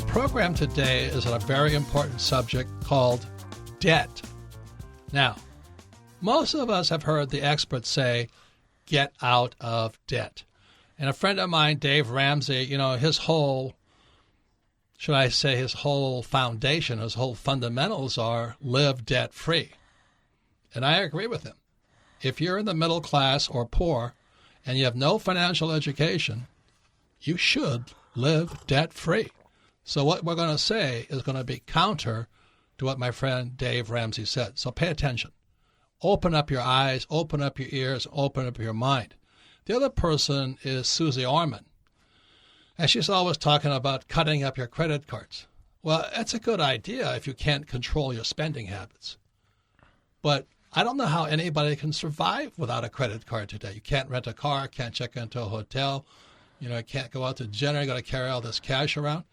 program today is on a very important subject called debt. Now, most of us have heard the experts say, get out of debt. And a friend of mine, Dave Ramsey, his whole foundation, his whole fundamentals are live debt-free. And I agree with him. If you're in the middle class or poor and you have no financial education, you should live debt-free. So what we're going to say is going to be counter to what my friend Dave Ramsey said. So pay attention. Open up your eyes, open up your ears, open up your mind. The other person is Susie Orman. And she's always talking about cutting up your credit cards. Well, that's a good idea if you can't control your spending habits. But I don't know how anybody can survive without a credit card today. You can't rent a car, can't check into a hotel, can't go out to dinner, you got to carry all this cash around.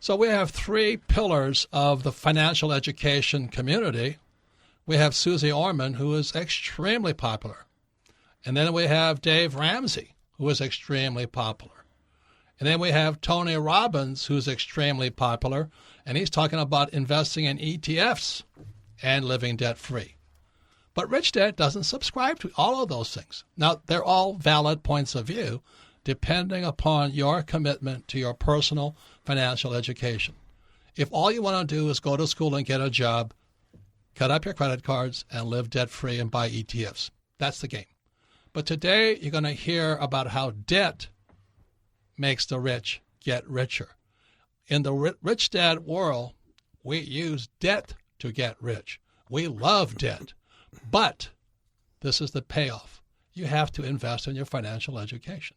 So we have three pillars of the financial education community. We have Susie Orman, who is extremely popular. And then we have Dave Ramsey, who is extremely popular. And then we have Tony Robbins, who's extremely popular, and he's talking about investing in ETFs and living debt-free. But Rich Dad doesn't subscribe to all of those things. Now, they're all valid points of view, depending upon your commitment to your personal financial education. If all you want to do is go to school and get a job, cut up your credit cards, and live debt-free and buy ETFs. That's the game. But today, you're going to hear about how debt makes the rich get richer. In the Rich Dad world, we use debt to get rich. We love debt. But this is the payoff. You have to invest in your financial education.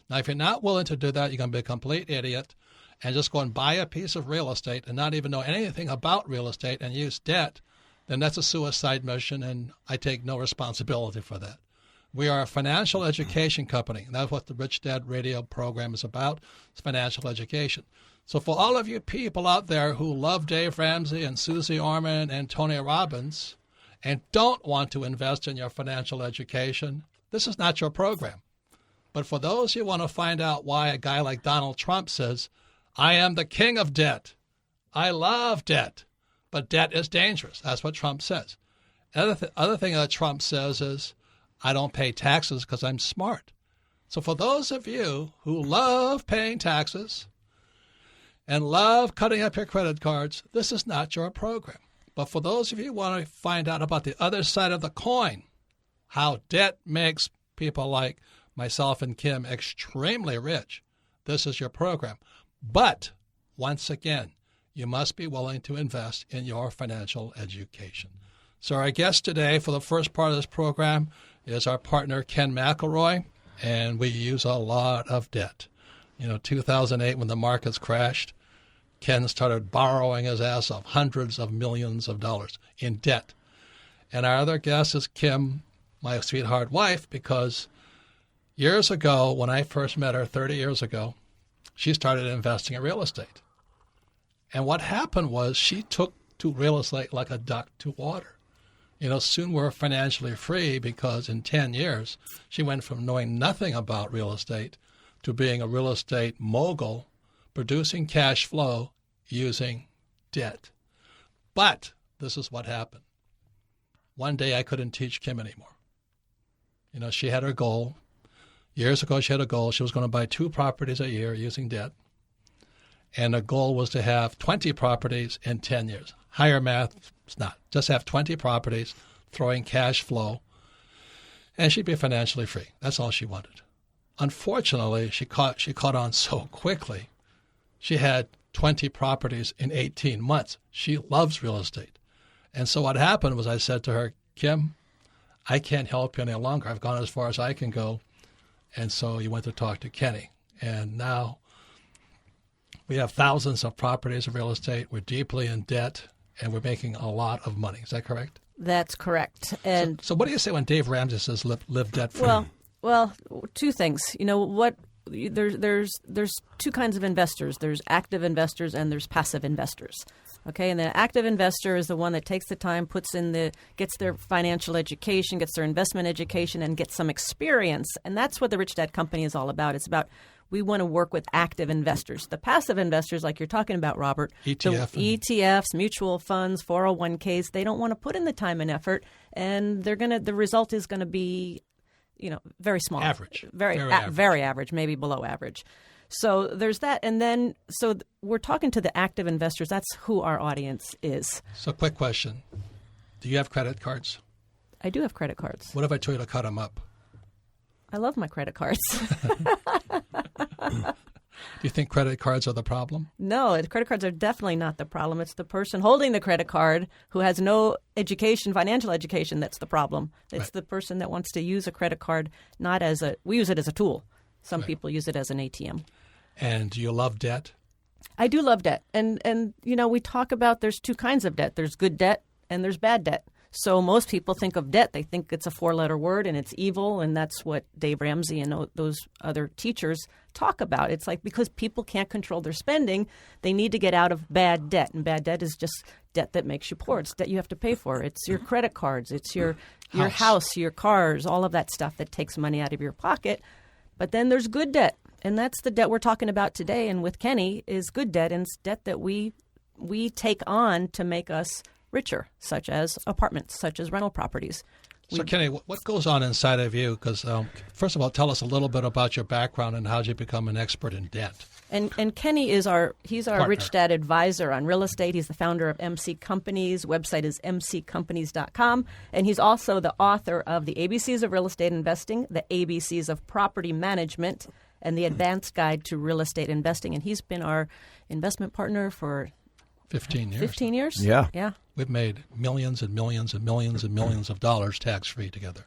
Now, if you're not willing to do that, you're going to be a complete idiot and just go and buy a piece of real estate and not even know anything about real estate and use debt, then that's a suicide mission, and I take no responsibility for that. We are a financial education company, and that's what the Rich Dad radio program is about. It's financial education. So for all of you people out there who love Dave Ramsey and Susie Orman and Tony Robbins and don't want to invest in your financial education, this is not your program. But for those who want to find out why a guy like Donald Trump says, I am the king of debt, I love debt, but debt is dangerous. That's what Trump says. Other thing that Trump says is, I don't pay taxes because I'm smart. So for those of you who love paying taxes and love cutting up your credit cards, this is not your program. But for those of you who want to find out about the other side of the coin, how debt makes people like myself and Kim extremely rich, this is your program. But once again, you must be willing to invest in your financial education. So our guest today for the first part of this program is our partner, Ken McElroy, and we use a lot of debt. 2008, when the markets crashed, Ken started borrowing his ass off hundreds of millions of dollars in debt. And our other guest is Kim, my sweetheart wife, because years ago, when I first met her 30 years ago, she started investing in real estate. And what happened was she took to real estate like a duck to water. Soon we're financially free because in 10 years, she went from knowing nothing about real estate to being a real estate mogul, producing cash flow using debt. But this is what happened. One day I couldn't teach Kim anymore. She had her goal. Years ago, she had a goal. She was going to buy 2 properties a year using debt. And the goal was to have 20 properties in 10 years. Higher math, it's not. Just have 20 properties, throwing cash flow, and she'd be financially free. That's all she wanted. Unfortunately, she caught on so quickly. She had 20 properties in 18 months. She loves real estate. And so what happened was I said to her, Kim, I can't help you any longer. I've gone as far as I can go. And so you went to talk to Kenny. And now we have thousands of properties of real estate. We're deeply in debt, and we're making a lot of money. Is that correct? That's correct. And so what do you say when Dave Ramsey says live debt free? Well, 2 things. What there's two kinds of investors. There's active investors and there's passive investors. Okay, and the active investor is the one that takes the time, gets their financial education, gets their investment education, and gets some experience. And that's what the Rich Dad Company is all about. It's about we want to work with active investors. The passive investors, like you're talking about, Robert, ETFs, mutual funds, 401ks, they don't want to put in the time and effort, and the result is going to be, very small, very average, maybe below average. So there's that. And then, we're talking to the active investors. That's who our audience is. So quick question. Do you have credit cards? I do have credit cards. What if I told you to cut them up? I love my credit cards. Do you think credit cards are the problem? No, credit cards are definitely not the problem. It's the person holding the credit card who has no education, financial education, that's the problem. It's the person that wants to use a credit card we use it as a tool. Some people use it as an ATM. And do you love debt? I do love debt. And we talk about there's two kinds of debt. There's good debt and there's bad debt. So most people think of debt. They think it's a 4-letter word and it's evil. And that's what Dave Ramsey and those other teachers talk about. It's like because people can't control their spending, they need to get out of bad debt. And bad debt is just debt that makes you poor. It's debt you have to pay for. It's your credit cards. It's your house, your cars, all of that stuff that takes money out of your pocket. But then there's good debt, and that's the debt we're talking about today. And with Kenny is good debt, and it's debt that we take on to make us richer, such as apartments, such as rental properties. So, Kenny, what goes on inside of you? Because first of all, tell us a little bit about your background and how did you become an expert in debt. And Kenny is our Partner. Rich Dad advisor on real estate. He's the founder of MC Companies. Website is mccompanies.com. And he's also the author of The ABCs of Real Estate Investing, The ABCs of Property Management, and The Advanced Guide to Real Estate Investing. And he's been our investment partner for 15 years. 15 years? Yeah. We've made millions and millions and millions and millions of dollars tax-free together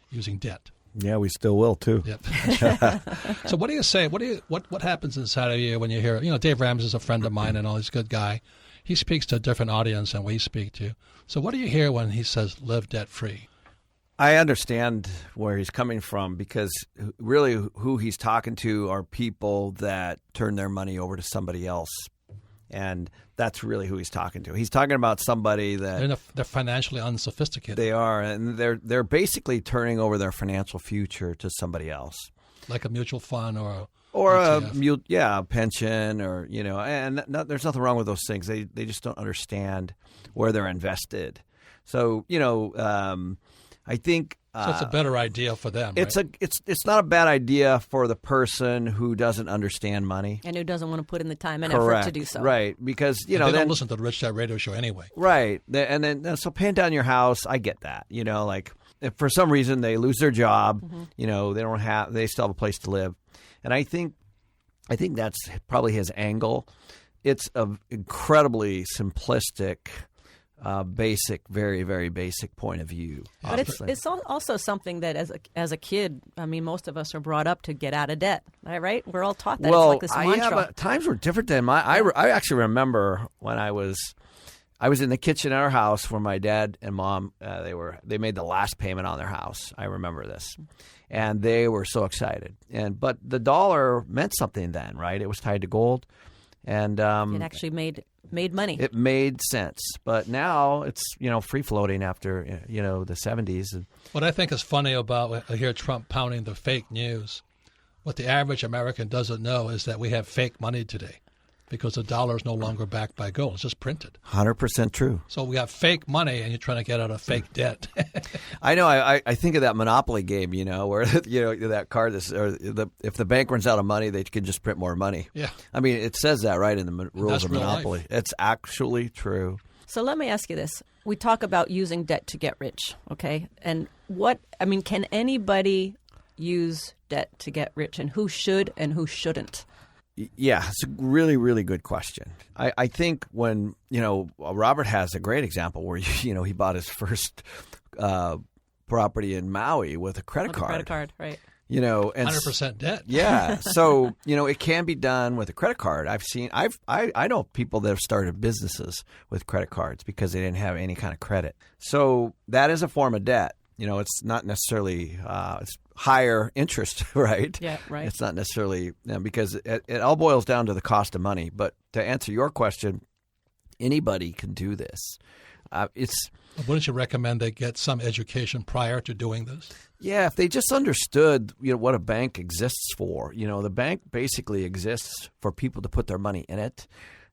using debt. Yeah, we still will too. Yep. So what do you say? What happens inside of you when you hear, Dave Ramsey is a friend of mine and all, he's a good guy. He speaks to a different audience than we speak to. So what do you hear when he says live debt-free? I understand where he's coming from because really who he's talking to are people that turn their money over to somebody else. And that's really who he's talking to. He's talking about somebody that they're financially unsophisticated. They are, and they're basically turning over their financial future to somebody else, like a mutual fund or a pension, or and there's nothing wrong with those things. They just don't understand where they're invested. So I think. So it's a better idea for them. It's not a bad idea for the person who doesn't understand money and who doesn't want to put in the time and effort to do so. Right, because they don't listen to the Rich Dad Radio Show anyway. Right, and then so paying down your house, I get that. Like if for some reason they lose their job, they still have a place to live, and I think that's probably his angle. It's an incredibly simplistic. Basic, very, very basic point of view. But it's also something that as a kid, I mean, most of us are brought up to get out of debt, right? We're all taught that. Well, it's like this mantra. But times were different then. I actually remember when I was in the kitchen at our house where my dad and mom they made the last payment on their house. I remember this, and they were so excited. But the dollar meant something then, right? It was tied to gold, and it actually made money. It made sense, but now it's free floating after the 70s. What I think is funny about I hear Trump pounding the fake news. What the average American doesn't know is that we have fake money today, because the dollar is no longer backed by gold; it's just printed. 100% true. So we have fake money, and you're trying to get out of fake debt. I know. I think of that Monopoly game, where that card if the bank runs out of money, they can just print more money. Yeah. I mean, it says that right in the rules of Monopoly. Life. It's actually true. So let me ask you this: we talk about using debt to get rich, okay? And can anybody use debt to get rich, and who should and who shouldn't? Yeah, it's a really, really good question. I think when, Robert has a great example where, he bought his first property in Maui with a credit card. A credit card, right. And 100% debt. Yeah. So, it can be done with a credit card. I know people that have started businesses with credit cards because they didn't have any kind of credit. So that is a form of debt. It's not necessarily higher interest, right? Yeah, right. It's not necessarily because it all boils down to the cost of money. But to answer your question, anybody can do this. Wouldn't you recommend they get some education prior to doing this? Yeah, if they just understood, what a bank exists for. The bank basically exists for people to put their money in it,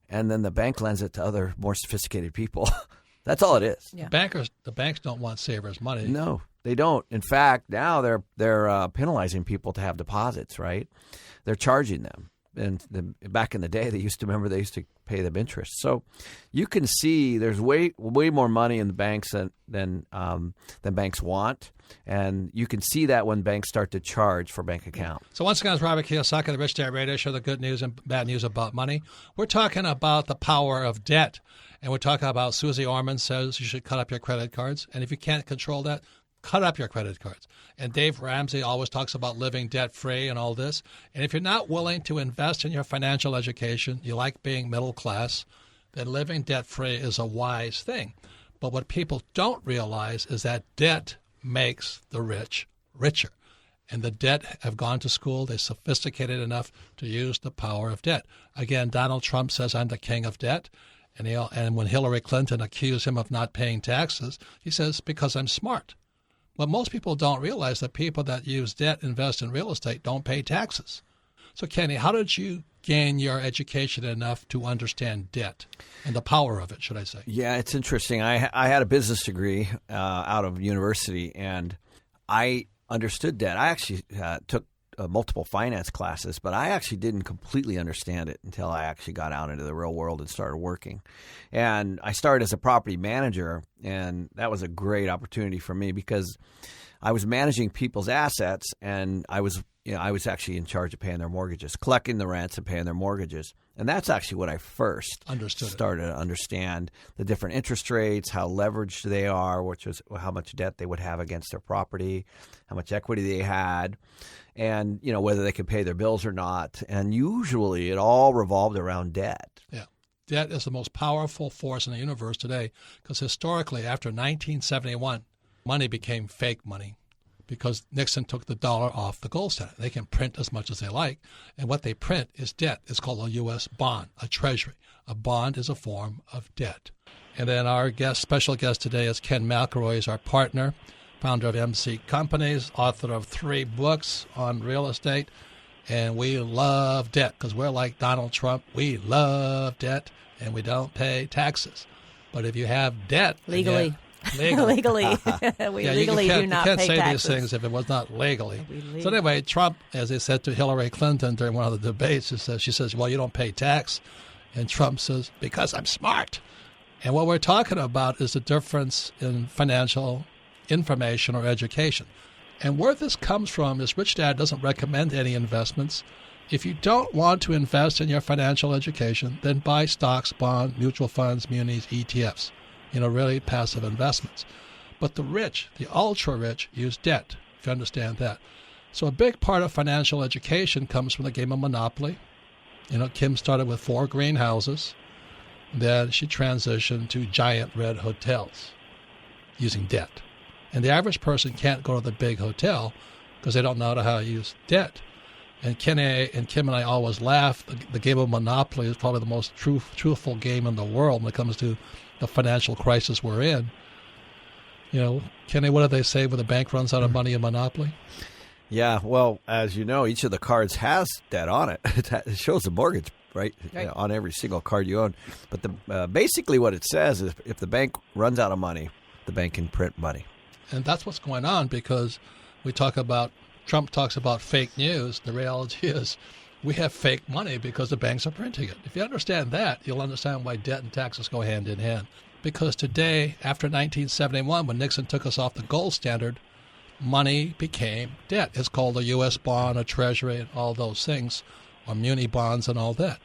and then the bank lends it to other more sophisticated people. That's all it is. Yeah. The banks don't want savers' money. No, they don't. In fact, now they're penalizing people to have deposits, right? They're charging them. And back in the day, they used to pay them interest. So you can see there's way more money in the banks than banks want, and you can see that when banks start to charge for bank accounts. So once again, it's Robert Kiyosaki, the Rich Dad Radio Show, the good news and bad news about money. We're talking about the power of debt, and we're talking about Susie Orman says you should cut up your credit cards, and if you can't control that, cut up your credit cards. And Dave Ramsey always talks about living debt-free and all this. And if you're not willing to invest in your financial education, you like being middle class, then living debt-free is a wise thing. But what people don't realize is that debt makes the rich richer. And the debt have gone to school. They're sophisticated enough to use the power of debt. Again, Donald Trump says, I'm the king of debt. And when Hillary Clinton accused him of not paying taxes, he says, because I'm smart. But most people don't realize that people that use debt, invest in real estate, don't pay taxes. So, Kenny, how did you gain your education enough to understand debt and the power of it, should I say? Yeah, it's interesting. I had a business degree out of university, and I understood debt. I actually took multiple finance classes, but I actually didn't completely understand it until I actually got out into the real world and started working. And I started as a property manager, and that was a great opportunity for me because I was managing people's assets, and I was actually in charge of paying their mortgages, collecting the rents and paying their mortgages. And that's actually what I first started to understand the different interest rates, how leveraged they are, which was how much debt they would have against their property, how much equity they had, and whether they could pay their bills or not. And usually it all revolved around debt. Yeah. Debt is the most powerful force in the universe today because historically, after 1971, money became fake money because Nixon took the dollar off the gold standard. They can print as much as they like, and what they print is debt. It's called a U.S. bond, a treasury. A bond is a form of debt. And then our special guest today is Ken McElroy, is our partner, founder of MC Companies, author of 3 books on real estate. And we love debt because we're like Donald Trump. We love debt, and we don't pay taxes. But if you have debt... Legally. We yeah, legally do not pay taxes. You can't say these things if it was not legally. So anyway, Trump, as he said to Hillary Clinton during one of the debates, she says, well, you don't pay tax. And Trump says, because I'm smart. And what we're talking about is the difference in financial information or education. And where this comes from is Rich Dad doesn't recommend any investments. If you don't want to invest in your financial education, then buy stocks, bonds, mutual funds, munis, ETFs. Really passive investments. But the rich, the ultra-rich, use debt, if you understand that. So a big part of financial education comes from the game of Monopoly. Kim started with 4 greenhouses. Then she transitioned to giant red hotels using debt. And the average person can't go to the big hotel because they don't know how to use debt. And Kim and I always laugh. The game of Monopoly is probably the most truthful game in the world when it comes to the financial crisis we're in. Kenny, what do they say when the bank runs out of money in Monopoly? Yeah, well, as you know, each of the cards has debt on it. It shows the mortgage, right? On every single card you own. But basically what it says is if the bank runs out of money, the bank can print money. And that's what's going on because Trump talks about fake news. The reality is we have fake money because the banks are printing it. If you understand that, you'll understand why debt and taxes go hand in hand. Because today, after 1971, when Nixon took us off the gold standard, money became debt. It's called a U.S. bond, a treasury, and all those things, or muni bonds and all that.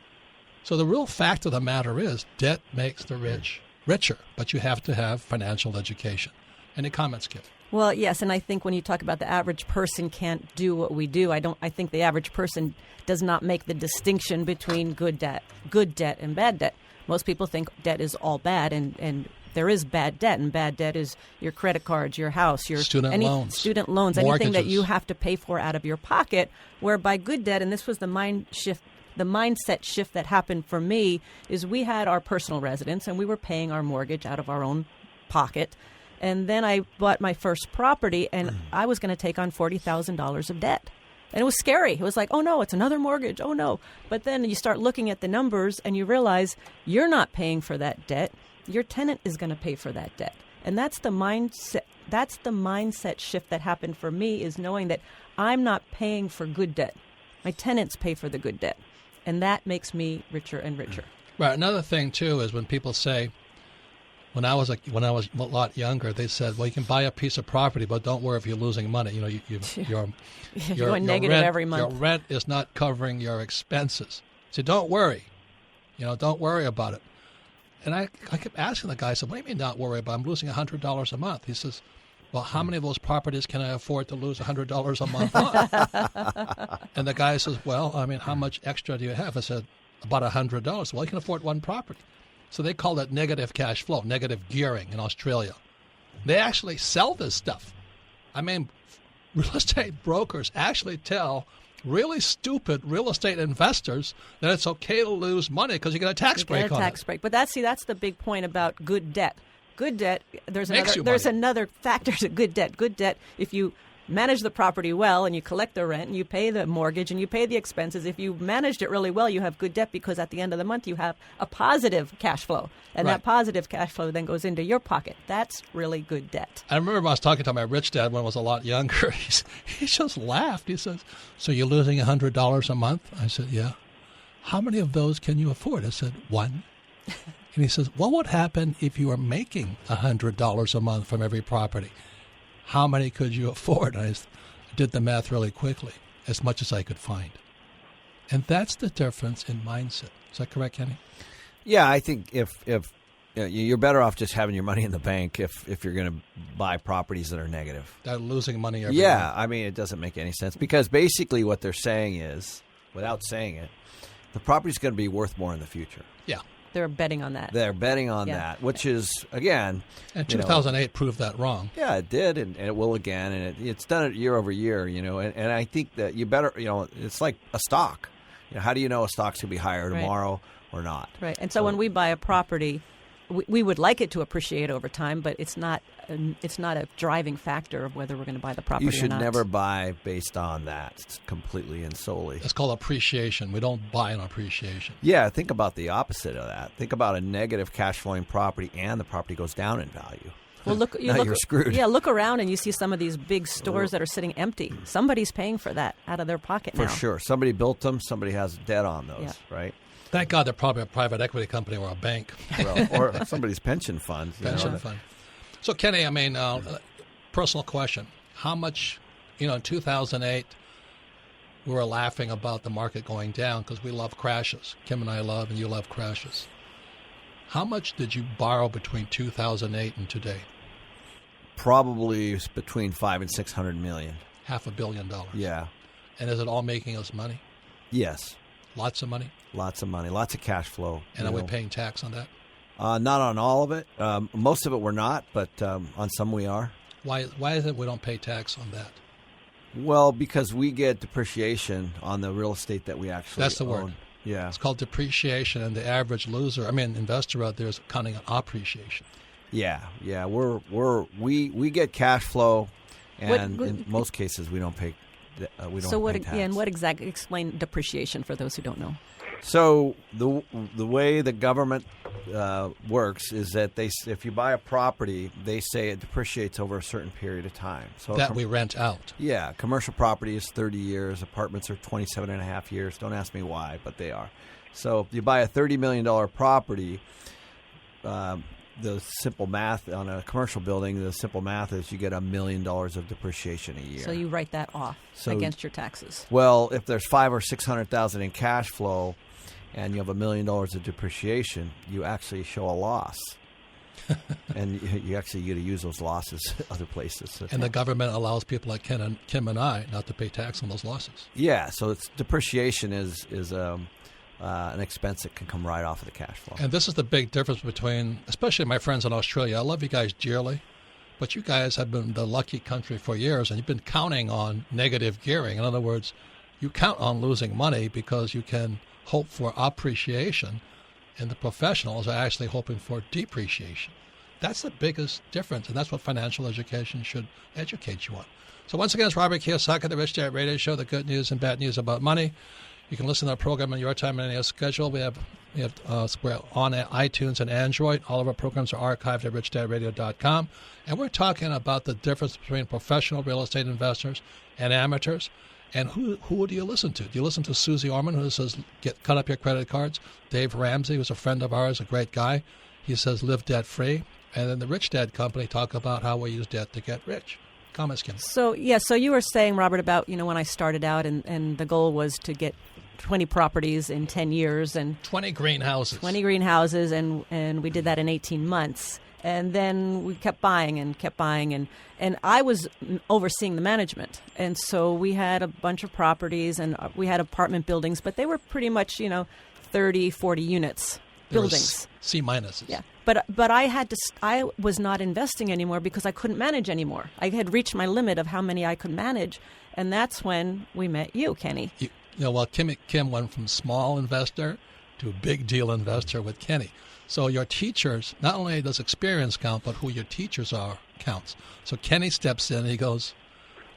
So the real fact of the matter is debt makes the rich richer, but you have to have financial education. Any comments, Kip? Well, yes, and I think when you talk about the average person can't do what we do, I think the average person does not make the distinction between good debt and bad debt. Most people think debt is all bad, and there is bad debt, and bad debt is your credit cards, your house, your student loans, anything that you have to pay for out of your pocket. Whereby good debt, and this was the mindset shift that happened for me, is we had our personal residence and we were paying our mortgage out of our own pocket. And then I bought my first property, and I was going to take on $40,000 of debt. And it was scary. It was like, oh, no, it's another mortgage. Oh, no. But then you start looking at the numbers and you realize you're not paying for that debt. Your tenant is going to pay for that debt. And that's the mindset. That's the mindset shift that happened for me, is knowing that I'm not paying for good debt. My tenants pay for the good debt. And that makes me richer and richer. Right. Another thing, too, is when people say, when I was a lot younger, they said, "Well, you can buy a piece of property, but don't worry if you're losing money. You know, you're going negative rent, every month. Your rent is not covering your expenses. So don't worry. Don't worry about it." And I kept asking the guy, I said, "What do you mean not worry about it? I'm losing $100 a month." He says, "Well, how many of those properties can I afford to lose $100 a month on?" And the guy says, "Well, I mean, how much extra do you have?" I said, "About $100. Well, you can afford one property." So they call it negative cash flow, negative gearing in Australia. They actually sell this stuff. I mean, real estate brokers actually tell really stupid real estate investors that it's okay to lose money because you get a tax break on it. Tax break. But that's the big point about good debt. Good debt, there's another factor to good debt. Good debt, if you manage the property well and you collect the rent and you pay the mortgage and you pay the expenses, if you managed it really well, you have good debt, because at the end of the month you have a positive cash flow. And that positive cash flow then goes into your pocket. That's really good debt. I remember when I was talking to my rich dad when I was a lot younger. He just laughed. He says, "So you're losing $100 a month?" I said, "Yeah." "How many of those can you afford?" I said, "One." And he says, "What would happen if you were making $100 a month from every property? How many could you afford?" I did the math really quickly, as much as I could find. And that's the difference in mindset. Is that correct, Kenny? Yeah, I think if you're better off just having your money in the bank if you're going to buy properties that are negative. They're losing money every month. I mean, it doesn't make any sense, because basically what they're saying is, without saying it, the property's going to be worth more in the future. Yeah. They're betting on that. They're betting on that, which is, again... And 2008 proved that wrong. Yeah, it did, and it will again, and it's done it year over year, and I think that you better, it's like a stock. How do you know a stock's going to be higher tomorrow or not? Right, and so when we buy a property, we would like it to appreciate over time, but it's not a driving factor of whether we're going to buy the property or not. You should never buy based on that completely and solely. It's called appreciation. We don't buy on appreciation. Yeah, think about the opposite of that. Think about a negative cash flowing property and the property goes down in value. Well, you're screwed. Yeah, look around and you see some of these big stores that are sitting empty. Somebody's paying for that out of their pocket now. For sure. Somebody built them. Somebody has debt on those, right? Thank God they're probably a private equity company or a bank. Well, or somebody's pension fund. Pension fund. So, Kenny, I mean, personal question. How much, in 2008, we were laughing about the market going down because we love crashes. Kim and I love, and you love crashes. How much did you borrow between 2008 and today? Probably between $500 and $600 million. $500 million. Yeah. And is it all making us money? Yes. Lots of money? Lots of money. Lots of cash flow. And are we paying tax on that? Not on all of it. Most of it we're not, but on some we are. Why is it we don't pay tax on that? Well, because we get depreciation on the real estate that we actually That's the own. word. Yeah. It's called depreciation, and the average investor out there is counting on appreciation. Yeah. We get cash flow, and in most cases we don't pay. We don't pay tax. And what exactly? Explain depreciation for those who don't know. So the way the government works is that if you buy a property, they say it depreciates over a certain period of time. So that we rent out. Yeah, commercial property is 30 years. Apartments are 27 and a half years. Don't ask me why, but they are. So if you buy a $30 million property, the simple math on a commercial building, the simple math is you get $1 million of depreciation a year. So you write that off against your taxes. Well, if there's $500,000 or $600,000 in cash flow, and you have $1 million of depreciation, you actually show a loss. And you actually get to use those losses other places. And the government allows people like Kim and I not to pay tax on those losses. Yeah, so depreciation is an expense that can come right off of the cash flow. And this is the big difference between, especially my friends in Australia. I love you guys dearly, but you guys have been the lucky country for years, and you've been counting on negative gearing. In other words, you count on losing money because you can hope for appreciation, and the professionals are actually hoping for depreciation. That's the biggest difference, and that's what financial education should educate you on. So once again, it's Robert Kiyosaki, the Rich Dad Radio Show, the good news and bad news about money. You can listen to our program on your time and any schedule. We're on iTunes and Android. All of our programs are archived at richdadradio.com. And we're talking about the difference between professional real estate investors and amateurs. And who do you listen to? Do you listen to Susie Orman, who says, cut up your credit cards? Dave Ramsey, who's a friend of ours, a great guy. He says, live debt-free. And then the Rich Dad Company talk about how we use debt to get rich. Comments, Kim? So you were saying, Robert, about, when I started out and the goal was to get 20 properties in 10 years. And 20 greenhouses. 20 greenhouses, and we did that in 18 months. And then we kept buying, and I was overseeing the management. And so we had a bunch of properties, and we had apartment buildings, but they were pretty much, 30, 40 units, buildings. C minuses. Yeah. But I was not investing anymore because I couldn't manage anymore. I had reached my limit of how many I could manage, and that's when we met you, Kenny. Kim went from small investor to big deal investor with Kenny. So your teachers, not only does experience count, but who your teachers are counts. So Kenny steps in and he goes,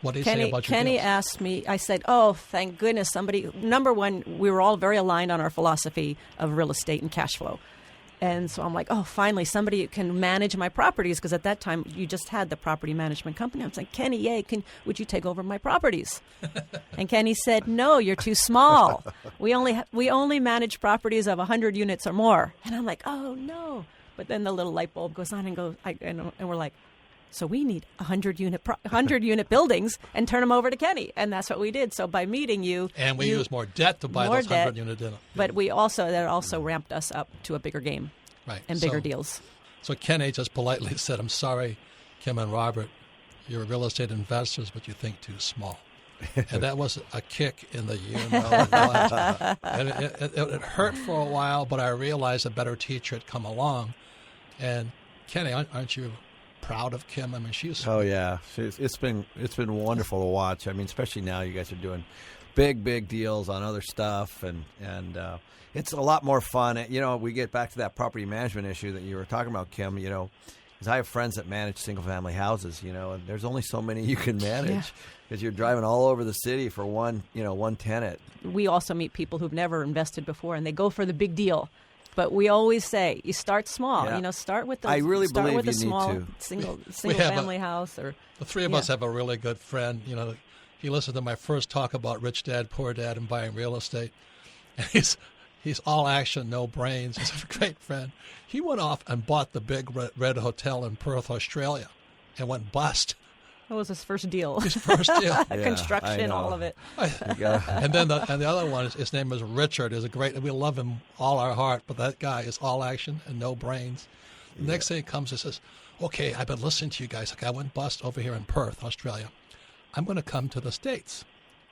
what do you say about your Kenny deals? asked me, I said, oh, thank goodness somebody, number one, we were all very aligned on our philosophy of real estate and cash flow. And so I'm like, oh, finally, somebody can manage my properties, because at that time you just had the property management company. I was like, Kenny, would you take over my properties? And Kenny said, no, you're too small. We only manage properties of 100 units or more. And I'm like, oh no. But then the little light bulb goes on and we're like, so we need 100 unit buildings and turn them over to Kenny, and that's what we did. So by meeting you, and we used more debt to buy those 100 unit deals. But that also ramped us up to a bigger game, right, and bigger deals. So Kenny just politely said, "I'm sorry, Kim and Robert, you're real estate investors, but you think too small." And that was a kick in the and it hurt for a while, but I realized a better teacher had come along. And Kenny, aren't you proud of Kim? I mean, she's... Oh, yeah. It's been wonderful to watch. I mean, especially now you guys are doing big deals on other stuff, and it's a lot more fun. We get back to that property management issue that you were talking about, Kim, because I have friends that manage single-family houses, and there's only so many you can manage because you're driving all over the city for one tenant. We also meet people who've never invested before, and they go for the big deal. But we always say, you start small. Yeah. Start with I really start believe with a you small need to. single family house. Or the three of us have a really good friend. He listened to my first talk about Rich Dad, Poor Dad, and buying real estate. And he's all action, no brains. He's a great friend. He went off and bought the big red hotel in Perth, Australia, and went bust. That was his first deal. His first deal. Construction, all of it. And then the other one, his name is Richard. We love him all our heart, but that guy is all action and no brains. The next thing he comes and says, okay, I've been listening to you guys. Like, I went bust over here in Perth, Australia. I'm going to come to the States.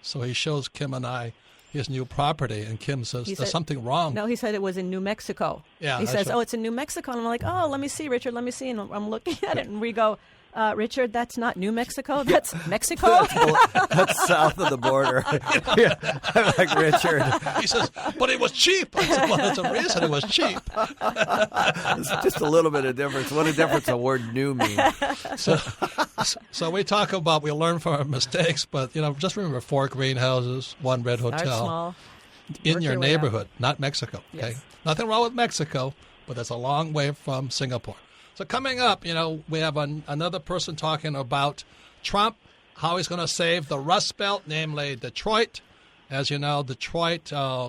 So he shows Kim and I his new property, and Kim says, there's something wrong. No, he said it was in New Mexico. Yeah, he says, it's in New Mexico. And I'm like, oh, let me see, Richard, let me see. And I'm looking at it, and we go, Richard, that's not New Mexico. That's Mexico. That's south of the border. I'm like, Richard. He says, but it was cheap. I said, well, that's a reason it was cheap. It's just a little bit of difference. What a difference a word new means. So we talk about, we learn from our mistakes, but, just remember 4 greenhouses, 1 red hotel. Start small. In your neighborhood, not Mexico. Okay, yes. Nothing wrong with Mexico, but that's a long way from Singapore. So coming up, we have another person talking about Trump, how he's going to save the Rust Belt, namely Detroit. As you know, Detroit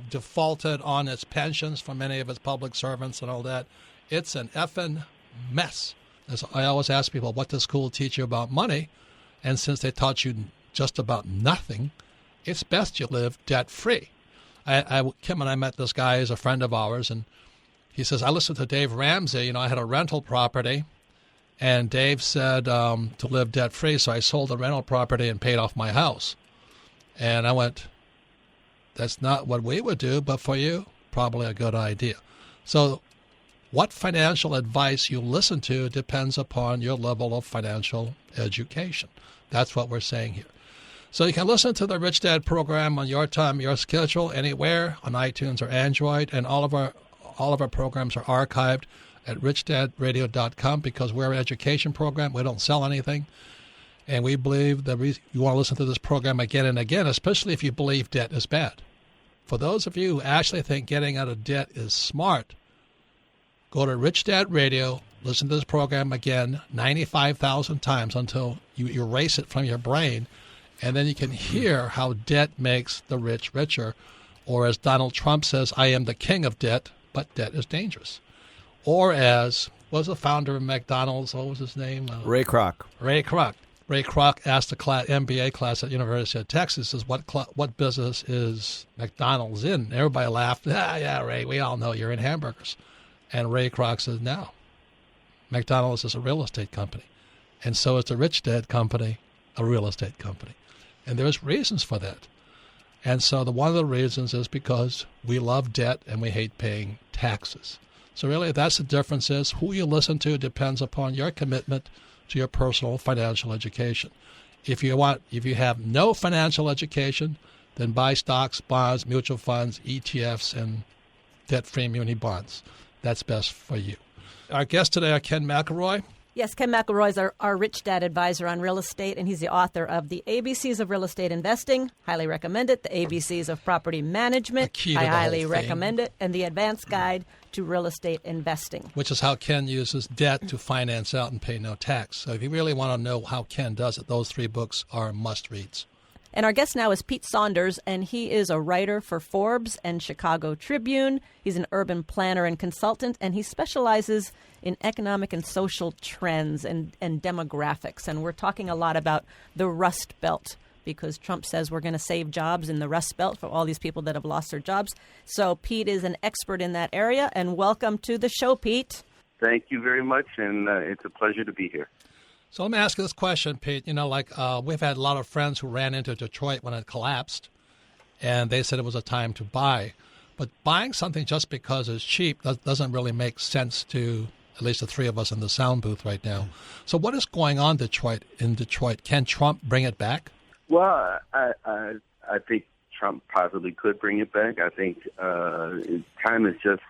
defaulted on its pensions for many of its public servants and all that. It's an effing mess. As I always ask people, what does school teach you about money? And since they taught you just about nothing, it's best you live debt-free. Kim and I met this guy, he's a friend of ours, and he says, I listened to Dave Ramsey. I had a rental property, and Dave said to live debt-free, so I sold the rental property and paid off my house. And I went, that's not what we would do, but for you, probably a good idea. So what financial advice you listen to depends upon your level of financial education. That's what we're saying here. So you can listen to the Rich Dad program on your time, your schedule, anywhere on iTunes or Android, and all of our programs are archived at richdadradio.com because we're an education program. We don't sell anything. And we believe that you want to listen to this program again and again, especially if you believe debt is bad. For those of you who actually think getting out of debt is smart, go to Rich Dad Radio, listen to this program again 95,000 times until you erase it from your brain, and then you can hear how debt makes the rich richer. Or as Donald Trump says, I am the king of debt, but debt is dangerous. Or as was the founder of McDonald's, what was his name? Ray Kroc. Ray Kroc. Ray Kroc asked the MBA class at University of Texas, says, what business is McDonald's in? Everybody laughed. Yeah, Ray, we all know you're in hamburgers. And Ray Kroc says, no, McDonald's is a real estate company. And so is the Rich Dad company, a real estate company. And there's reasons for that. And so one of the reasons is because we love debt and we hate paying taxes. So really, that's the difference is who you listen to depends upon your commitment to your personal financial education. If you have no financial education, then buy stocks, bonds, mutual funds, ETFs, and debt-free muni bonds. That's best for you. Our guests today are Ken McElroy. Yes, Ken McElroy is our Rich Dad advisor on real estate, and he's the author of The ABCs of Real Estate Investing. Highly recommend it. The ABCs of Property Management. I highly recommend it. And The Advanced Guide to Real Estate Investing. Which is how Ken uses debt to finance out and pay no tax. So if you really want to know how Ken does it, those three books are must-reads. And our guest now is Pete Saunders, and he is a writer for Forbes and Chicago Tribune. He's an urban planner and consultant, and he specializes in economic and social trends and demographics. And we're talking a lot about the Rust Belt because Trump says we're going to save jobs in the Rust Belt for all these people that have lost their jobs. So Pete is an expert in that area, and welcome to the show, Pete. Thank you very much, and it's a pleasure to be here. So let me ask you this question, Pete. We've had a lot of friends who ran into Detroit when it collapsed, and they said it was a time to buy. But buying something just because it's cheap doesn't really make sense to at least the three of us in the sound booth right now. So what is going on in Detroit? Can Trump bring it back? Well, I think Trump possibly could bring it back. I think time is just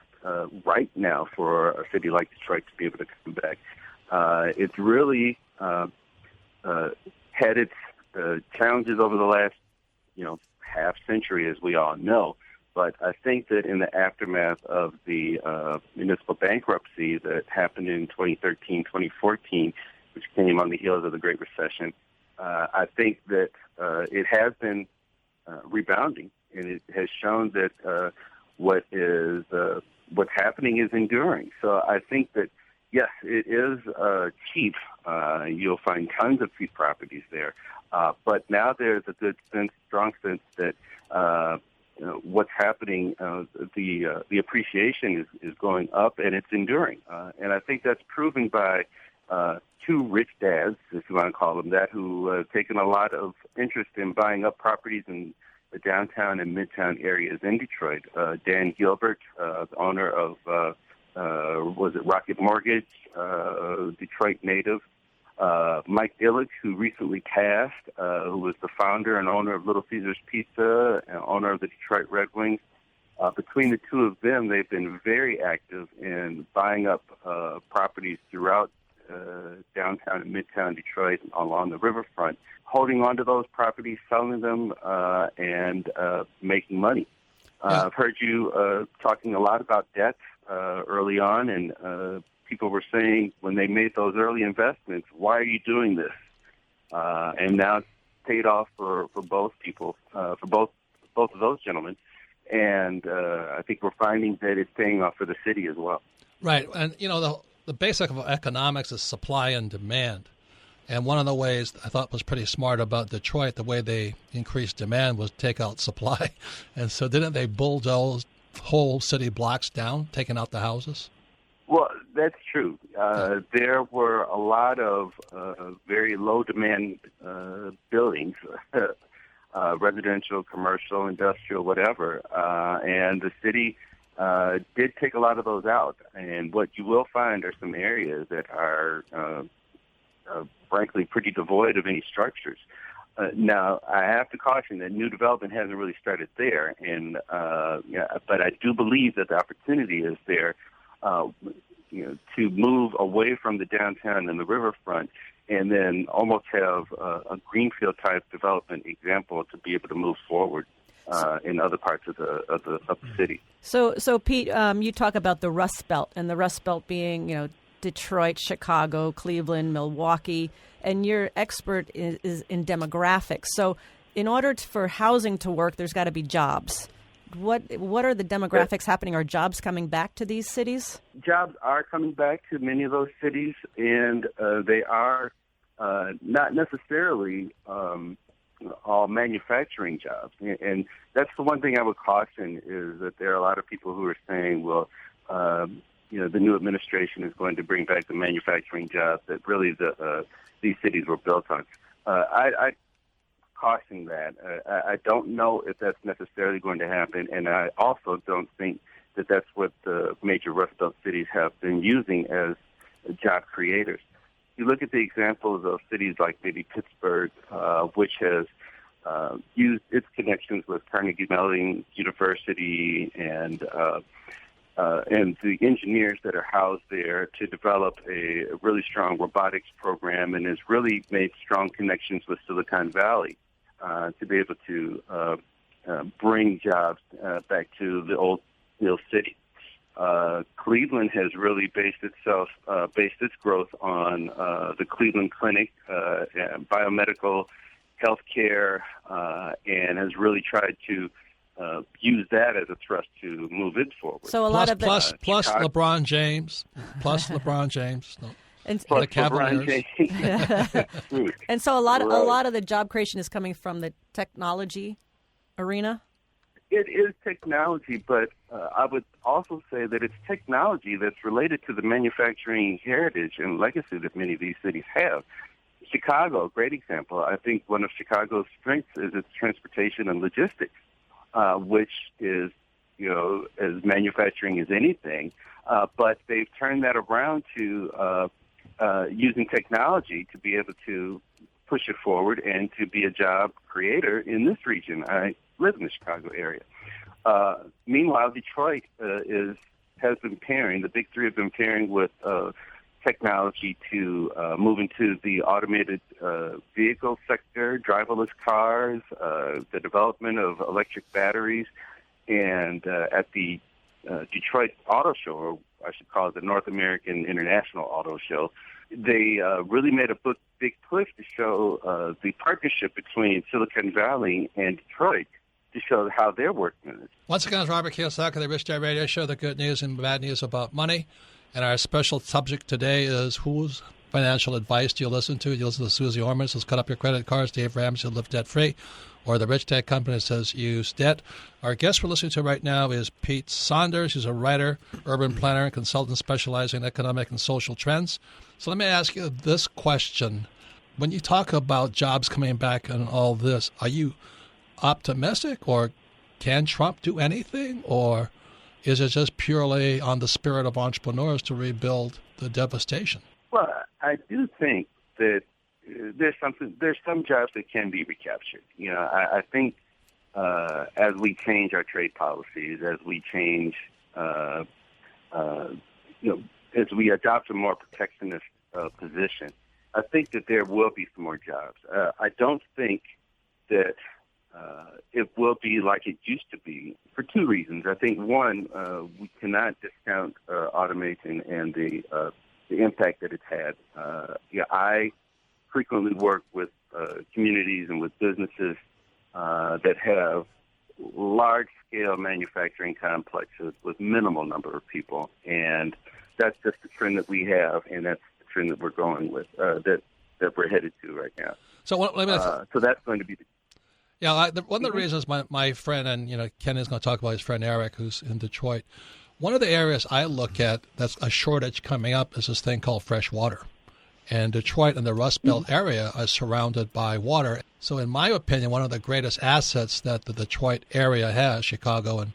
right now for a city like Detroit to be able to come back. It's really had its challenges over the last, half century, as we all know. But I think that in the aftermath of the municipal bankruptcy that happened in 2013, 2014, which came on the heels of the Great Recession, I think that it has been rebounding, and it has shown that what's happening is enduring. So I think that, yes, it is cheap. You'll find tons of cheap properties there. But now there's a strong sense that what's happening, the appreciation is going up and it's enduring. And I think that's proven by two rich dads, if you want to call them that, who have taken a lot of interest in buying up properties in the downtown and midtown areas in Detroit. Dan Gilbert, the owner of Rocket Mortgage, Detroit native. Mike Illich, who recently passed, who was the founder and owner of Little Caesars Pizza and owner of the Detroit Red Wings. Between the two of them, they've been very active in buying up properties throughout downtown and midtown Detroit along the riverfront, holding on to those properties, selling them, and making money. I've heard you talking a lot about debt early on, and people were saying when they made those early investments, why are you doing this? And now it's paid off for both people, for both of those gentlemen. And I think we're finding that it's paying off for the city as well. Right. And, the basic of economics is supply and demand. And one of the ways I thought was pretty smart about Detroit, the way they increased demand was take out supply. And so didn't they bulldoze whole city blocks down, taking out the houses? Well, that's true. There were a lot of very low-demand buildings, residential, commercial, industrial, whatever, and the city did take a lot of those out. And what you will find are some areas that are frankly pretty devoid of any structures. Now, I have to caution that new development hasn't really started there, and but I do believe that the opportunity is there, to move away from the downtown and the riverfront, and then almost have a greenfield type development example to be able to move forward in other parts of the city. So Pete, you talk about the Rust Belt, and the Rust Belt being Detroit, Chicago, Cleveland, Milwaukee, and your expert is in demographics. So in order for housing to work, there's got to be jobs. What are the demographics happening? Are jobs coming back to these cities? Jobs are coming back to many of those cities, and they are not necessarily all manufacturing jobs. And that's the one thing I would caution, is that there are a lot of people who are saying, well, the new administration is going to bring back the manufacturing jobs that really these cities were built on. I caution that. I don't know if that's necessarily going to happen, and I also don't think that that's what the major Rust Belt cities have been using as job creators. You look at the examples of cities like maybe Pittsburgh, which has used its connections with Carnegie Mellon University and the engineers that are housed there to develop a really strong robotics program, and has really made strong connections with Silicon Valley to be able to bring jobs back to the old Steel City. Cleveland has really based its growth on the Cleveland Clinic, biomedical healthcare, and has really tried to use that as a thrust to move it forward. So plus LeBron James, No. And the Cavaliers. And so a lot of the job creation is coming from the technology arena. It is technology, but I would also say that it's technology that's related to the manufacturing heritage and legacy that many of these cities have. Chicago, great example. I think one of Chicago's strengths is its transportation and logistics, which is, as manufacturing as anything. But they've turned that around to using technology to be able to push it forward and to be a job creator in this region. I live in the Chicago area. Meanwhile, Detroit has been pairing, the big three have been pairing with technology to move into the automated vehicle sector, driverless cars, the development of electric batteries, and at the Detroit Auto Show, or I should call it the North American International Auto Show, they really made a big push to show the partnership between Silicon Valley and Detroit to show how they're working on it. Once again, it's Robert Kiyosaki, the Rich Dad Radio Show, the good news and bad news about money. And our special subject today is whose financial advice do you listen to? Do you listen to Susie Orman, says cut up your credit cards, Dave Ramsey, live debt-free, or the Rich Dad Company says use debt. Our guest we're listening to right now is Pete Saunders. He's a writer, urban planner, and consultant specializing in economic and social trends. So let me ask you this question. When you talk about jobs coming back and all this, are you optimistic, or can Trump do anything, or is it just purely on the spirit of entrepreneurs to rebuild the devastation? Well, I do think that there's some jobs that can be recaptured. I think as we change our trade policies, as we change, as we adopt a more protectionist position, I think that there will be some more jobs. I don't think that it will be like it used to be for two reasons. I think one, we cannot discount automation and the impact that it's had. I frequently work with communities and with businesses that have large-scale manufacturing complexes with minimal number of people, and that's just the trend that we have, and that's the trend that we're going with, that we're headed to right now. So that's going to be the one of the reasons my friend, and Ken is going to talk about his friend Eric, who's in Detroit. One of the areas I look at that's a shortage coming up is this thing called fresh water. And Detroit and the Rust Belt area are surrounded by water. So in my opinion, one of the greatest assets that the Detroit area has, Chicago and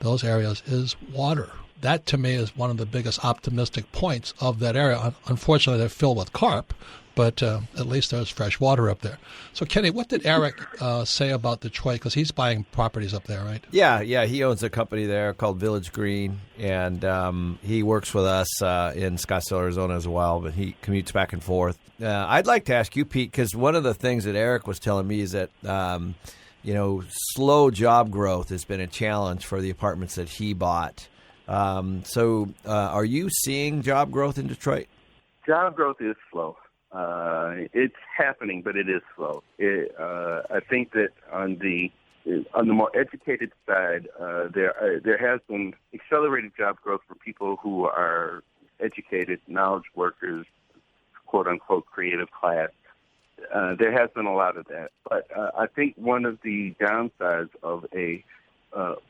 those areas is water. That, to me, is one of the biggest optimistic points of that area. Unfortunately, they're filled with carp, but at least there's fresh water up there. So, Kenny, what did Eric say about Detroit? Because he's buying properties up there, right? Yeah. He owns a company there called Village Green, and he works with us in Scottsdale, Arizona as well, but he commutes back and forth. I'd like to ask you, Pete, because one of the things that Eric was telling me is that slow job growth has been a challenge for the apartments that he bought. So are you seeing job growth in Detroit? Job growth is slow. It's happening, but it is slow. I think that on the more educated side, there has been accelerated job growth for people who are educated, knowledge workers, quote unquote creative class. There has been a lot of that, but I think one of the downsides of a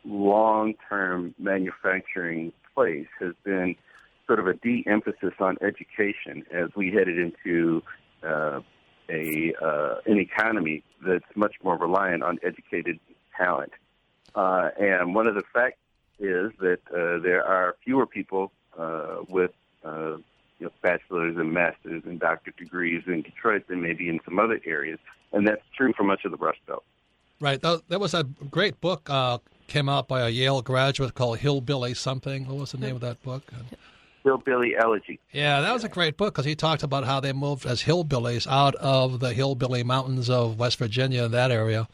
long-term manufacturing place has been sort of a de-emphasis on education as we headed into an economy that's much more reliant on educated talent. And one of the facts is that there are fewer people with bachelor's and master's and doctorate degrees in Detroit than maybe in some other areas, and that's true for much of the Rust Belt. Right. There was a great book came out by a Yale graduate called Hillbilly something. What was the name of that book? Hillbilly Elegy. Yeah, that was a great book because he talked about how they moved as hillbillies out of the hillbilly mountains of West Virginia, that area,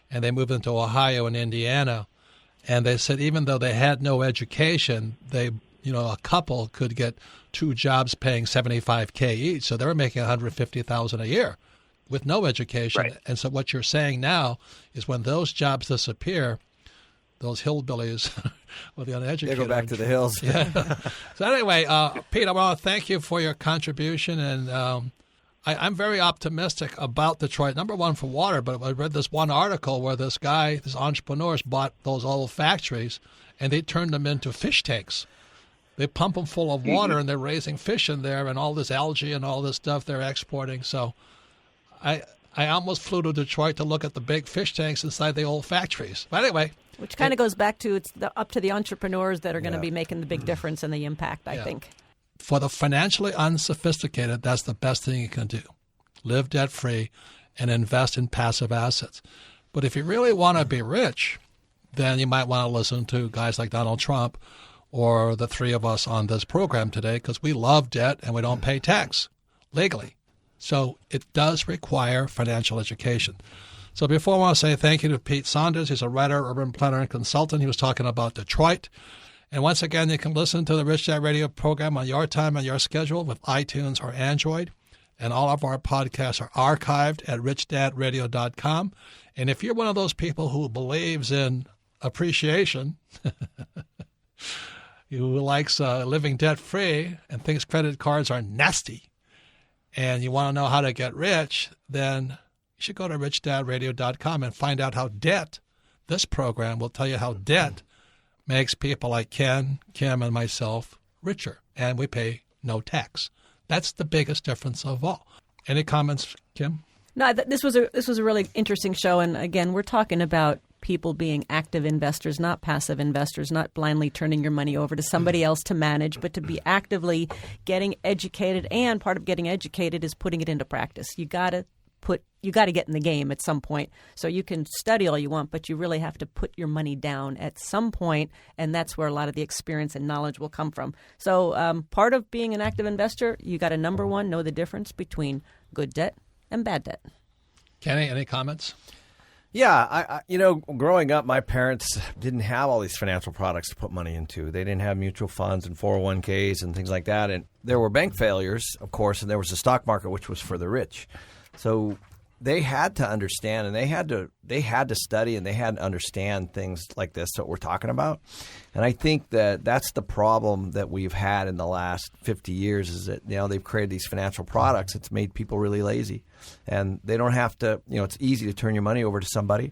and they moved into Ohio and Indiana. And they said even though they had no education, a couple could get 2 jobs paying $75K each. So they were making $150,000 a year with no education. Right. And so what you're saying now is when those jobs disappear, those hillbillies with the uneducated. They go back to the hills. Yeah. So anyway, Pete, I want to thank you for your contribution. And I'm very optimistic about Detroit. Number one, for water, but I read this one article where these entrepreneurs bought those old factories and they turned them into fish tanks. They pump them full of water and they're raising fish in there and all this algae and all this stuff they're exporting. So I almost flew to Detroit to look at the big fish tanks inside the old factories. But anyway. Which kind of goes back to it's up to the entrepreneurs that are going to be making the big difference and the impact, I think. For the financially unsophisticated, that's the best thing you can do. Live debt-free and invest in passive assets. But if you really want to be rich, then you might want to listen to guys like Donald Trump or the three of us on this program today because we love debt and we don't pay tax legally. So it does require financial education. So before I want to say thank you to Pete Saunders. He's a writer, urban planner, and consultant. He was talking about Detroit. And once again, you can listen to the Rich Dad Radio program on your time and your schedule with iTunes or Android. And all of our podcasts are archived at richdadradio.com. And if you're one of those people who believes in appreciation, who likes living debt-free and thinks credit cards are nasty, and you want to know how to get rich, then you should go to richdadradio.com and find out how this program will tell you how debt makes people like Ken, Kim, and myself richer, and we pay no tax. That's the biggest difference of all. Any comments, Kim? No, this was a really interesting show, and again, we're talking about people being active investors, not passive investors, not blindly turning your money over to somebody else to manage, but to be actively getting educated. And part of getting educated is putting it into practice. You got to get in the game at some point. So you can study all you want, but you really have to put your money down at some point, and that's where a lot of the experience and knowledge will come from. So part of being an active investor, you got to, number one, know the difference between good debt and bad debt. Kenny, any comments? Yeah, growing up, my parents didn't have all these financial products to put money into. They didn't have mutual funds and 401ks and things like that. And there were bank failures, of course, and there was the stock market, which was for the rich. So they had to understand, and they had to study, and they had to understand things like this that we're talking about. And I think that that's the problem that we've had in the last 50 years is that they've created these financial products. It's made people really lazy, and they don't have to. It's easy to turn your money over to somebody,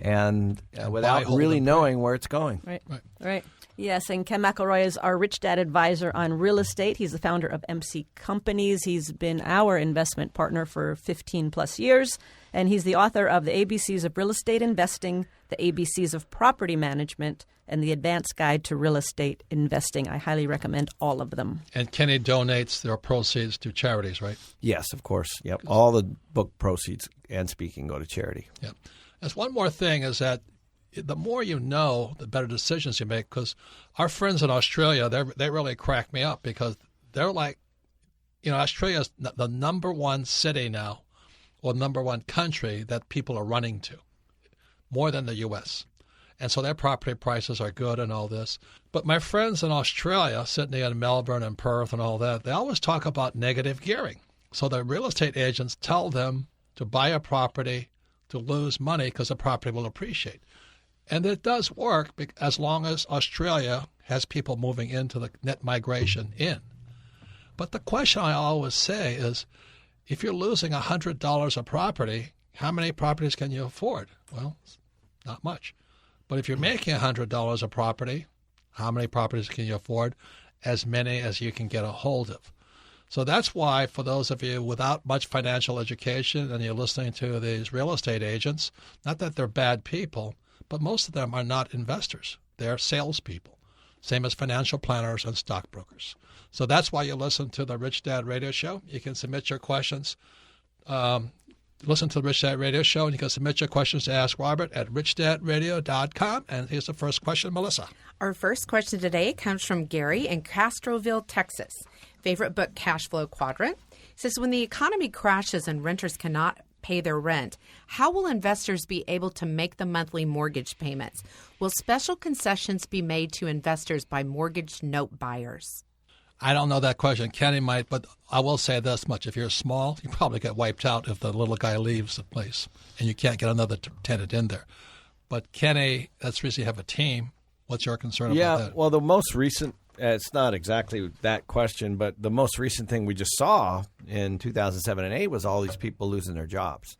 and without really knowing where it's going. Right. Yes, and Ken McElroy is our Rich Dad advisor on real estate. He's the founder of MC Companies. He's been our investment partner for 15 plus years, and he's the author of The ABCs of Real Estate Investing, The ABCs of Property Management, and The Advanced Guide to Real Estate Investing. I highly recommend all of them. And Kenny donates their proceeds to charities, right? Yes, of course. Yep. All the book proceeds and speaking go to charity. Yep. There's one more thing is that the more you know, the better decisions you make. Because our friends in Australia, they really crack me up because they're like, Australia is the number one city now, or number one country that people are running to, more than the U.S. And so their property prices are good and all this. But my friends in Australia, Sydney and Melbourne and Perth and all that, they always talk about negative gearing. So the real estate agents tell them to buy a property to lose money because the property will appreciate. And it does work as long as Australia has people moving into the net migration in. But the question I always say is, if you're losing $100 a property, how many properties can you afford? Well, not much. But if you're making $100 a property, how many properties can you afford? As many as you can get a hold of. So that's why, for those of you without much financial education and you're listening to these real estate agents, not that they're bad people, but most of them are not investors. They're salespeople, same as financial planners and stockbrokers. So that's why you listen to the Rich Dad Radio Show. You can submit your questions. Listen to the Rich Dad Radio Show, and you can submit your questions to Ask Robert at richdadradio.com. And here's the first question, Melissa. Our first question today comes from Gary in Castroville, Texas. Favorite book, Cash Flow Quadrant. It says, when the economy crashes and renters cannot pay their rent, how will investors be able to make the monthly mortgage payments? Will special concessions be made to investors by mortgage note buyers? I don't know that question. Kenny might, but I will say this much. If you're small, you probably get wiped out if the little guy leaves the place and you can't get another tenant in there. But Kenny, that's the reason you have a team. What's your concern about that? Yeah, well, the most recent, it's not exactly that question, but the most recent thing we just saw in 2007 and 8 was all these people losing their jobs.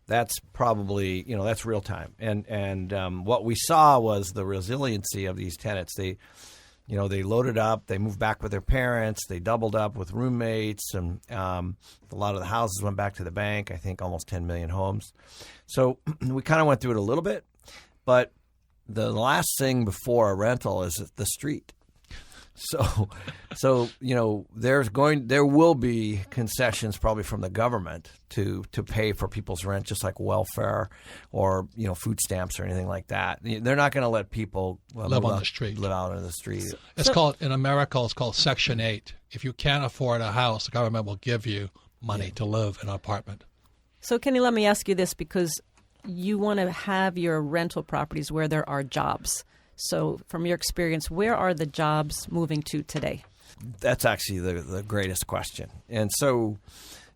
That's probably, that's real time. And what we saw was the resiliency of these tenants. They loaded up, they moved back with their parents, they doubled up with roommates, and a lot of the houses went back to the bank, I think almost 10 million homes. So we kind of went through it a little bit, but the last thing before a rental is the street. So there will be concessions probably from the government to pay for people's rent, just like welfare or food stamps or anything like that. They're not going to let people live on the street. Live out on the street. It's called in America. It's called Section 8. If you can't afford a house, the government will give you money to live in an apartment. So, Kenny, let me ask you this, because you want to have your rental properties where there are jobs. So from your experience, where are the jobs moving to today? That's actually the greatest question. And so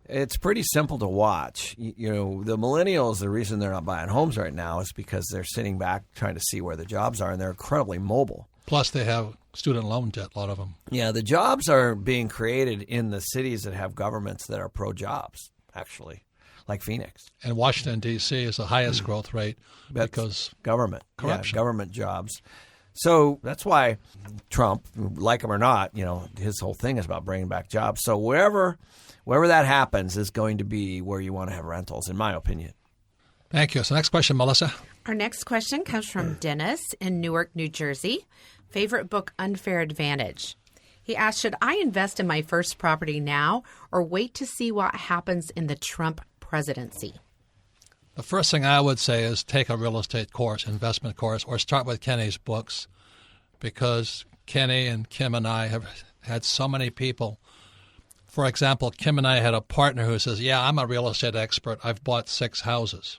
it's pretty simple to watch. The millennials, the reason they're not buying homes right now is because they're sitting back trying to see where the jobs are, and they're incredibly mobile. Plus they have student loan debt, a lot of them. Yeah, the jobs are being created in the cities that have governments that are pro-jobs, actually, like Phoenix. And Washington, D.C. is the highest growth rate because government. Corruption. Yeah, government jobs. So that's why Trump, like him or not, his whole thing is about bringing back jobs. So wherever that happens is going to be where you want to have rentals, in my opinion. Thank you. So next question, Melissa. Our next question comes from Dennis in Newark, New Jersey. Favorite book, Unfair Advantage. He asked, should I invest in my first property now or wait to see what happens in the Trump presidency? The first thing I would say is take a real estate course, investment course, or start with Kenny's books, because Kenny and Kim and I have had so many people. For example, Kim and I had a partner who says, yeah, I'm a real estate expert. I've bought 6 houses.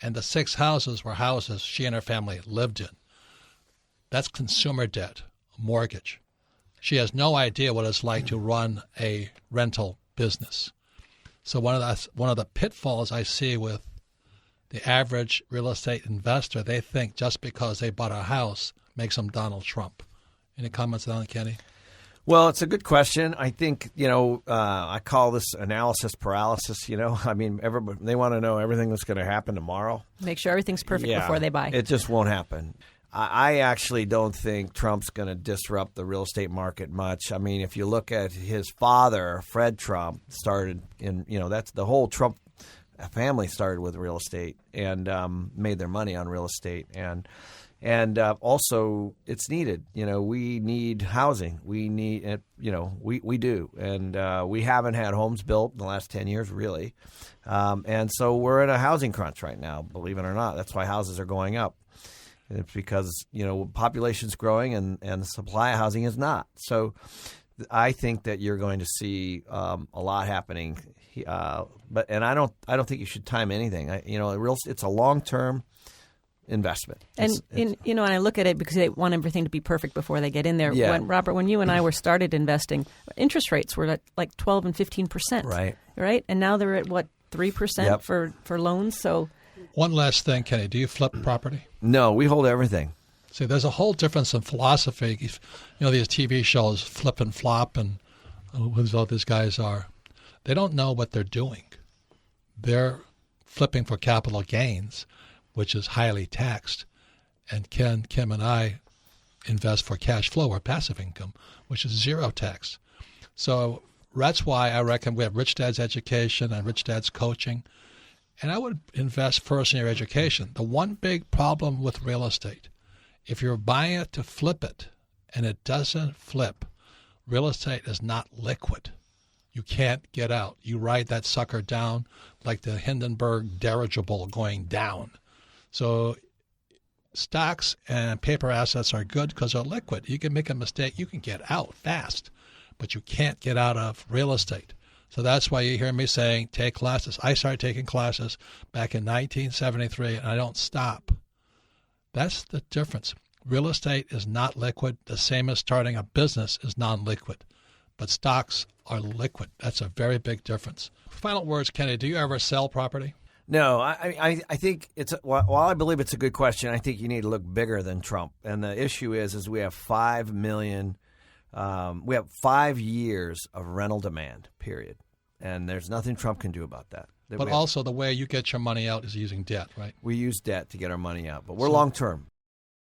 And the 6 houses were houses she and her family lived in. That's consumer debt, mortgage. She has no idea what it's like to run a rental business. So one of the pitfalls I see with the average real estate investor, they think just because they bought a house makes them Donald Trump. Any comments on that, Kenny? Well, it's a good question. I think, I call this analysis paralysis. I mean, everybody, they want to know everything that's going to happen tomorrow. Make sure everything's perfect before they buy. It just won't happen. I actually don't think Trump's going to disrupt the real estate market much. I mean, if you look at his father, Fred Trump, started in, that's the whole Trump families started with real estate and made their money on real estate, and also it's needed. We need housing. We need it. We do, and we haven't had homes built in the last 10 years, really, and so we're in a housing crunch right now. Believe it or not, that's why houses are going up. It's because population's growing and the supply of housing is not. So I think that you're going to see a lot happening. But I don't think you should time anything. It's a long-term investment. And and I look at it because they want everything to be perfect before they get in there. Yeah. When you and I were started investing, interest rates were at like 12 and 15%. Right. And now they're at 3% for loans. So one last thing, Kenny, do you flip property? No, we hold everything. See, there's a whole difference in philosophy. These TV shows, Flip and Flop, and who all these guys are. They don't know what they're doing. They're flipping for capital gains, which is highly taxed. And Kim, and I invest for cash flow or passive income, which is zero tax. So that's why I reckon we have Rich Dad's Education and Rich Dad's Coaching. And I would invest first in your education. The one big problem with real estate, if you're buying it to flip it and it doesn't flip, real estate is not liquid. You can't get out. You ride that sucker down like the Hindenburg dirigible going down. So stocks and paper assets are good because they're liquid. You can make a mistake. You can get out fast, but you can't get out of real estate. So that's why you hear me saying take classes. I started taking classes back in 1973, and I don't stop. That's the difference. Real estate is not liquid, the same as starting a business is non-liquid. But stocks are liquid. That's a very big difference. Final words, Kenny, do you ever sell property? No, I think while I believe it's a good question, I think you need to look bigger than Trump. And the issue is we have 5 million, we have 5 years of rental demand, period. And there's nothing Trump can do about that. But also the way you get your money out is using debt, right? We use debt to get our money out, but we're long term.